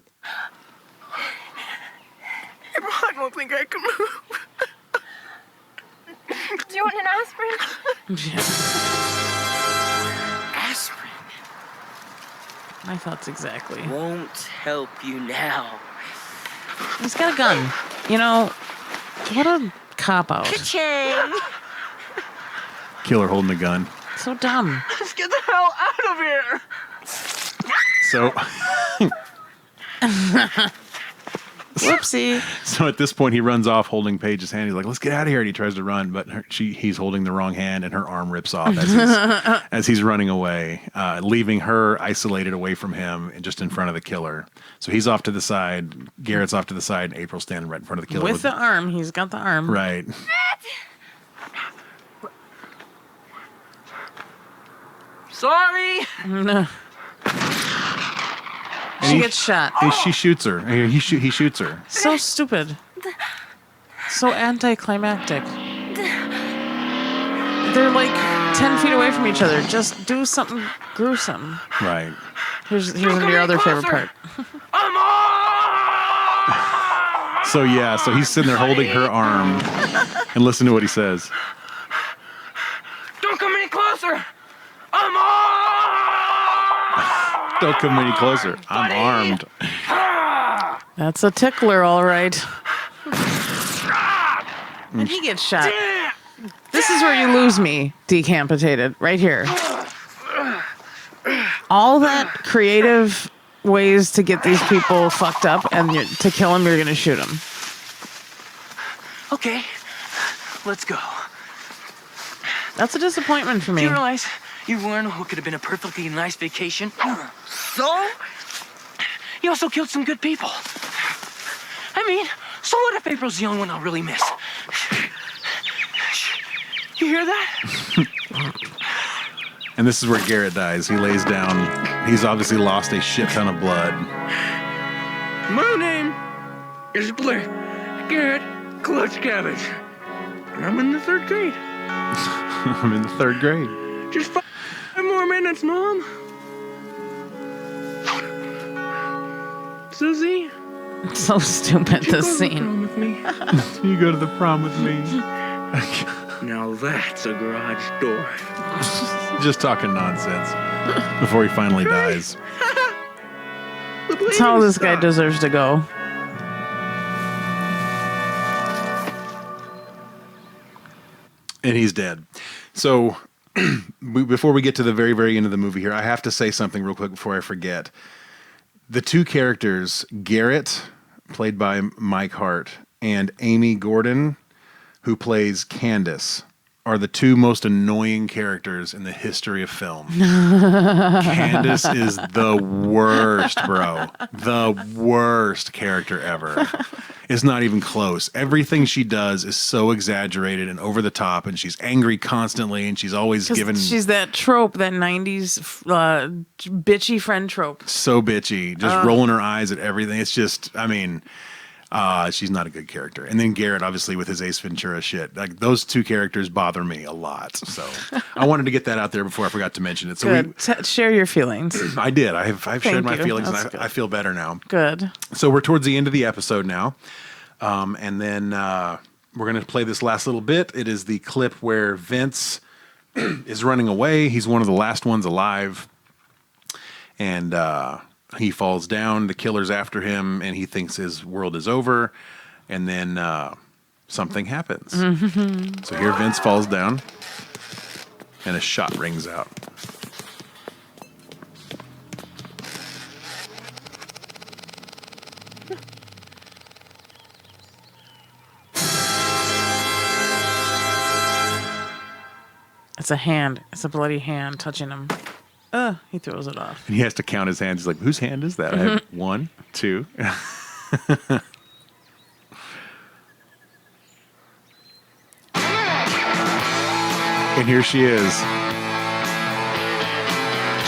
I don't think I can move. Do you want an aspirin? Aspirin My thoughts exactly. won't help you now. He's got a gun. You know, what a cop-out. Ka-ching! Killer holding a gun. So dumb. Let's get the hell out of here. So, Whoopsie. so at this point, he runs off holding Paige's hand. He's like, let's get out of here. And he tries to run, but he's holding the wrong hand, and her arm rips off as he's running away, leaving her isolated away from him and just in front of the killer. So he's off to the side. Garrett's off to the side, and April's standing right in front of the killer. With the arm. He's got the arm. Right. Sorry. No. She gets shot. She shoots her. He shoots her. So stupid. So anticlimactic. They're like 10 feet away from each other. Just do something gruesome. Right. Here's your other favorite part. So yeah, so he's sitting there holding her arm, and listen to what he says. Don't come any closer. I'm Don't come any closer. I'm armed. That's a tickler, all right. And he gets shot. This is where you lose me, Decapitated, right here. All that creative ways to get these people fucked up and to kill them, you're going to shoot them. Okay, let's go. That's a disappointment for Do me. you realize you weren't who could have been a perfectly nice vacation? So? You also killed some good people. I mean, so what if April's the only one I'll really miss? You hear that? And this is where Garrett dies. He lays down. He's obviously lost a shit ton of blood. My name is Blair Garrett Clutch Cabbage. And I'm in the 3rd grade. I'm in the 3rd grade. Just 5 more minutes, Mom. Susie? So stupid, this Go to the scene. prom with me. You go to the prom with me. Now that's a garage door. Just talking nonsense before he finally dies. That's how this guy deserves to go. And he's dead. So before we get to the very, very end of the movie here, I have to say something real quick before I forget. The two characters, Garrett, played by Mike Hart, and Amy Gordon, who plays Candace, are the two most annoying characters in the history of film. Candace is the worst, bro. The worst character ever. It's not even close. Everything she does is so exaggerated and over the top, and she's angry constantly, and she's always given... She's that trope, that 90s bitchy friend trope. So bitchy, just rolling her eyes at everything. It's just, I mean... she's not a good character. And then Garrett, obviously, with his Ace Ventura shit. Like, those two characters bother me a lot. So I wanted to get that out there before I forgot to mention it. So Good. Share your feelings. I did. I've shared my you. feelings, That's and I feel better now. Good. So we're towards the end of the episode now. And then we're going to play this last little bit. It is the clip where Vince is running away. He's one of the last ones alive. And he falls down. The killer's after him, and he thinks his world is over. And then something happens. So here Vince falls down, and a shot rings out. It's a hand. It's a bloody hand touching him. He throws it off. And he has to count his hands. He's like, whose hand is that? I have 1, 2. And here she is.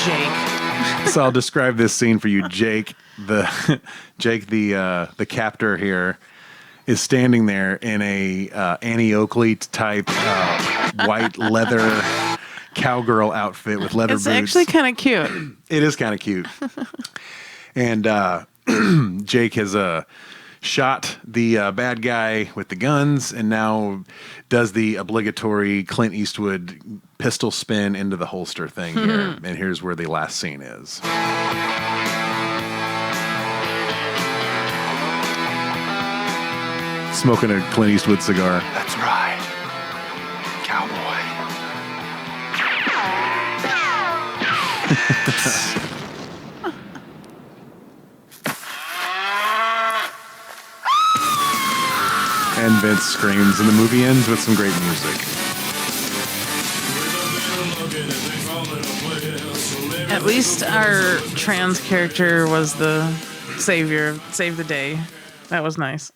Jake. So I'll describe this scene for you. Jake, the captor here, is standing there in a Annie Oakley type white leather cowgirl outfit with leather boots. It's actually kind of cute. It is kind of cute. And Jake has shot the bad guy with the guns and now does the obligatory Clint Eastwood pistol spin into the holster thing here. And here's where the last scene is. Smoking a Clint Eastwood cigar. That's right. Cowboy. And Vince screams, and the movie ends with some great music. At least our trans character was the savior, saved the day. That was nice.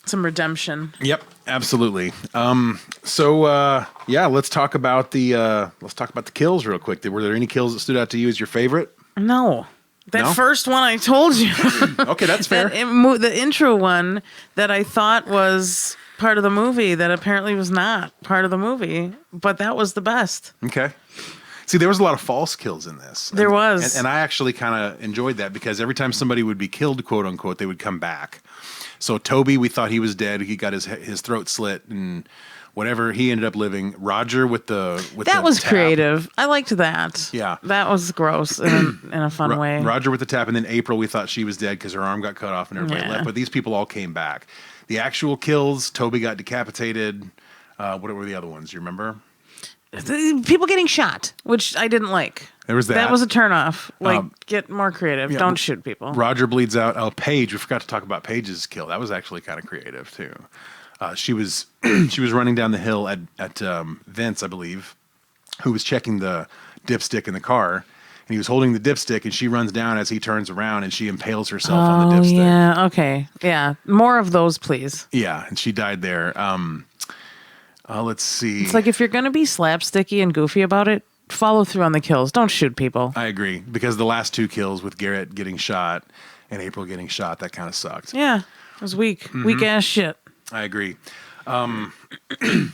Some redemption. Yep, absolutely. Yeah, let's talk about the kills real quick. Were there any kills that stood out to you as your favorite? No. That No? first one I told you. Okay, that's fair. The intro one that I thought was part of the movie that apparently was not part of the movie, but that was the best. Okay. See, there was a lot of false kills in this. There was. And I actually kind of enjoyed that because every time somebody would be killed, quote unquote, they would come back. So Toby, we thought he was dead. He got his throat slit and whatever. He ended up living. Roger with the that was tap. creative. I liked that. Yeah. That was gross in a fun way. Roger with the tap, and then April, we thought she was dead because her arm got cut off and everybody left. But these people all came back. The actual kills, Toby got decapitated. What were the other ones? You remember? People getting shot, which I didn't like. There was that. That was a turnoff. Like, get more creative. yeah, Don't shoot people. Roger bleeds out. Oh, Paige. We forgot to talk about Paige's kill. That was actually kind of creative too. She was running down the hill at Vince, I believe, who was checking the dipstick in the car, and he was holding the dipstick, and she runs down as he turns around, and she impales herself on the dipstick. Yeah. Okay. Yeah. More of those, please. Yeah, and she died there. Let's see. It's like if you're gonna be slapsticky and goofy about it, follow through on the kills. Don't shoot people. I agree, because the last two kills with Garrett getting shot and April getting shot, that kind of sucked. Yeah. It was weak. Mm-hmm. Weak ass shit. I agree.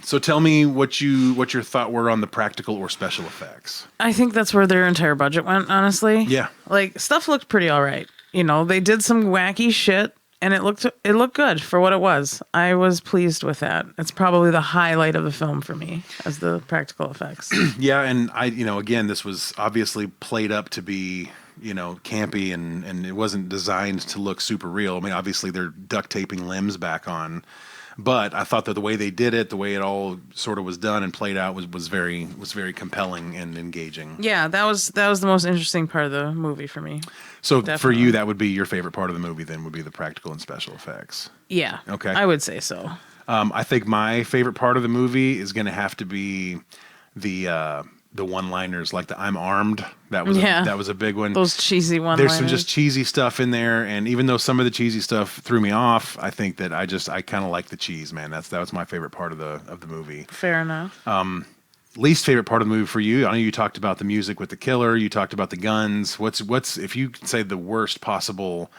So tell me what your thought were on the practical or special effects. I think that's where their entire budget went, honestly. Yeah. Like, stuff looked pretty all right. You know, they did some wacky shit, and it looked good for what it was. I was pleased with that. It's probably the highlight of the film for me, as the practical effects. Yeah, and again, this was obviously played up to be, campy, and it wasn't designed to look super real. I mean, obviously they're duct taping limbs back on, but I thought that the way they did it, the way it all sort of was done and played out was very compelling and engaging. Yeah, that was the most interesting part of the movie for me. So Definitely. For you, that would be your favorite part of the movie then, would be the practical and special effects. Yeah. Okay. I would say so. I think my favorite part of the movie is going to have to be the one-liners, like the "I'm armed." That was a big one. Those cheesy one-liners. There's some just cheesy stuff in there, and even though some of the cheesy stuff threw me off, I think that I kind of like the cheese, man. That was my favorite part of the movie. Fair enough. Least favorite part of the movie for you? I know you talked about the music with the killer. You talked about the guns. What's if you could say the worst possible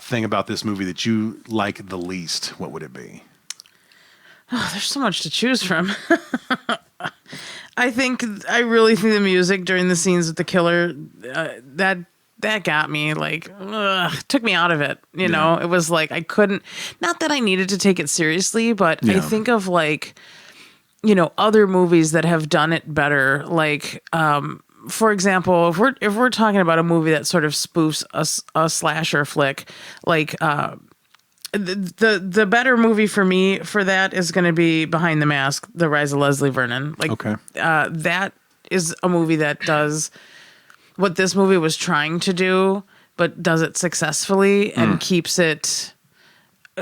thing about this movie that you like the least? What would it be? Oh, there's so much to choose from. I really think the music during the scenes with the killer, that got me, like, took me out of it. You know, it was like I couldn't, not that I needed to take it seriously, but I think of like, other movies that have done it better. Like, for example, if we're talking about a movie that sort of spoofs a slasher flick, like the better movie for me for that is going to be Behind the Mask, The Rise of Leslie Vernon. Like, Okay. That is a movie that does what this movie was trying to do, but does it successfully and keeps it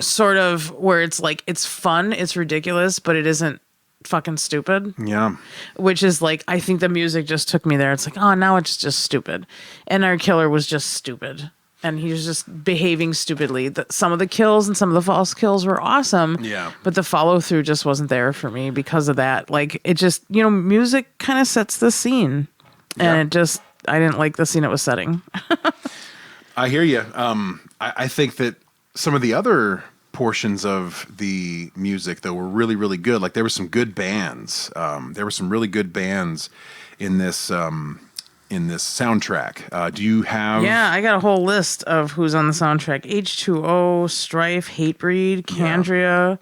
sort of where it's like, it's fun, it's ridiculous, but it isn't fucking stupid. Yeah. Which is like, I think the music just took me there. It's like, oh, now it's just stupid. And our killer was just stupid. And he was just behaving stupidly. Some of the kills and some of the false kills were awesome. Yeah. But the follow through just wasn't there for me because of that. Like, it just, music kind of sets the scene. And I didn't like the scene it was setting. I hear you. I think that some of the other portions of the music, though, were really, really good. Like, there were some good bands. There were some really good bands in this soundtrack. Do you have... Yeah, I got a whole list of who's on the soundtrack. H2O, Strife, Hatebreed, Candria,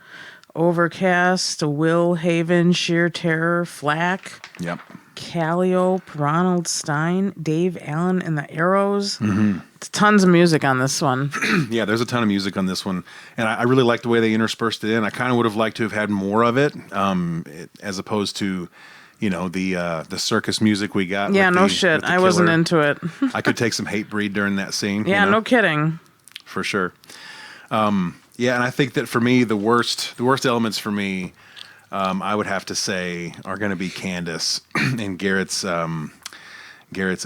Overcast, Will Haven, Sheer Terror, Flack. Yep. Calliope, Ronald Stein, Dave Allen, and the Arrows. Tons of music on this one. Yeah, there's a ton of music on this one, and I really like the way they interspersed it in. I kind of would have liked to have had more of it, as opposed to, the circus music we got. Yeah, with no the, shit. with the I wasn't killer. into it. I could take some Hatebreed during that scene. Yeah, no kidding. For sure. Yeah, and I think that for me, the worst elements for me, I would have to say, are going to be Candace and Garrett's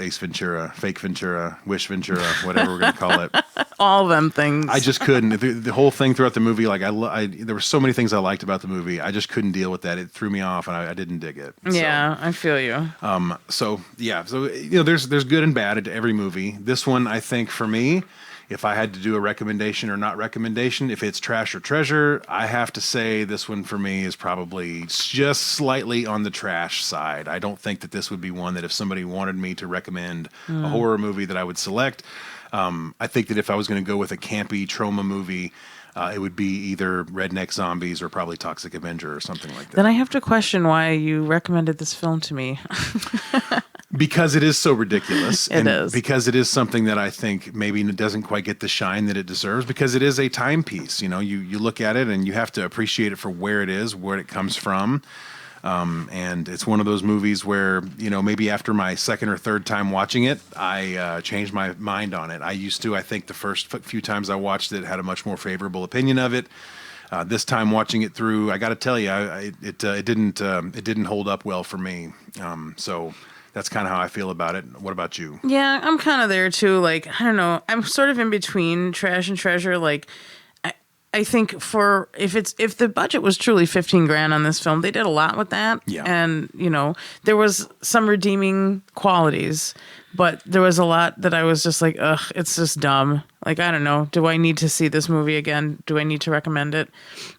Ace Ventura, Fake Ventura, Wish Ventura, whatever we're going to call it. All of them things. I just couldn't. The whole thing throughout the movie, like there were so many things I liked about the movie. I just couldn't deal with that. It threw me off, and I didn't dig it. Yeah, I feel you. So there's good and bad to every movie. This one, I think, for me, if I had to do a recommendation or not recommendation, if it's trash or treasure, I have to say this one for me is probably just slightly on the trash side. I don't think that this would be one that if somebody wanted me to recommend a horror movie that I would select. I think that if I was going to go with a campy Troma movie, it would be either Redneck Zombies or probably Toxic Avenger or something like that. Then I have to question why you recommended this film to me. Because it is so ridiculous. It is. Because it is something that I think maybe doesn't quite get the shine that it deserves, because it is a timepiece. You look at it and you have to appreciate it for where it is, where it comes from. And it's one of those movies where, maybe after my second or third time watching it, I changed my mind on it. I think the first few times I watched it, had a much more favorable opinion of it. This time watching it through, I got to tell you, it didn't hold up well for me. So that's kind of how I feel about it. What about you? Yeah, I'm kind of there too. Like, I don't know. I'm sort of in between trash and treasure. Like, I think if the budget was truly $15,000 on this film, they did a lot with that. Yeah. And, there was some redeeming qualities, but there was a lot that I was just like, ugh, it's just dumb. Like, I don't know. Do I need to see this movie again? Do I need to recommend it?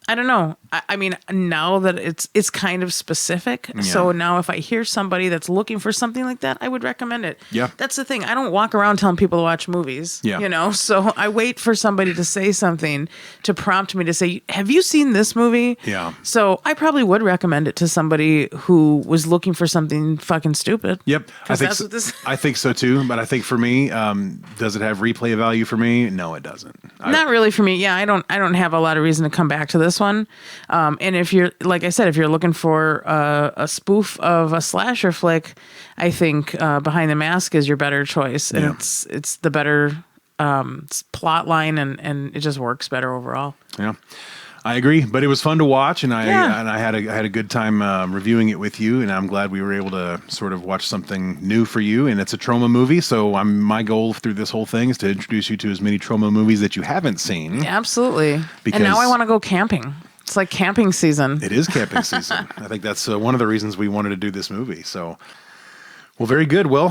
I don't know. I mean, now that it's kind of specific. Yeah. So now if I hear somebody that's looking for something like that, I would recommend it. Yeah. That's the thing. I don't walk around telling people to watch movies. Yeah. So I wait for somebody to say something to prompt me to say, have you seen this movie? Yeah. So I probably would recommend it to somebody who was looking for something fucking stupid. Yep. I think that's what this I think so too. But I think for me, does it have replay value for me? No, it doesn't. Not really for me. Yeah, I don't have a lot of reason to come back to this one. And if you're, like I said, if you're looking for a spoof of a slasher flick, I think Behind the Mask is your better choice. And it's the better plot line, and it just works better overall. Yeah. I agree, but it was fun to watch, and I had a good time reviewing it with you, and I'm glad we were able to sort of watch something new for you. And it's a Troma movie, so my goal through this whole thing is to introduce you to as many Troma movies that you haven't seen. Yeah, absolutely. And now I want to go camping. It's like camping season. It is camping season. I think that's one of the reasons we wanted to do this movie. So. Well, very good. Well,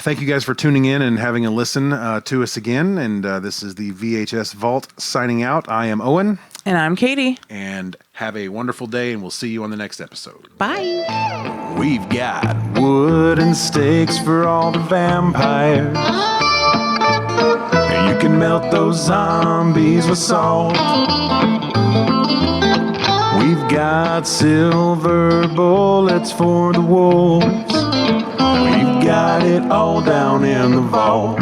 thank you guys for tuning in and having a listen to us again. And this is the VHS Vault signing out. I am Owen. And I'm Katie. And have a wonderful day, and we'll see you on the next episode. Bye. We've got wooden stakes for all the vampires. And you can melt those zombies with salt. We've got silver bullets for the wolves. We've got it all down in the vault.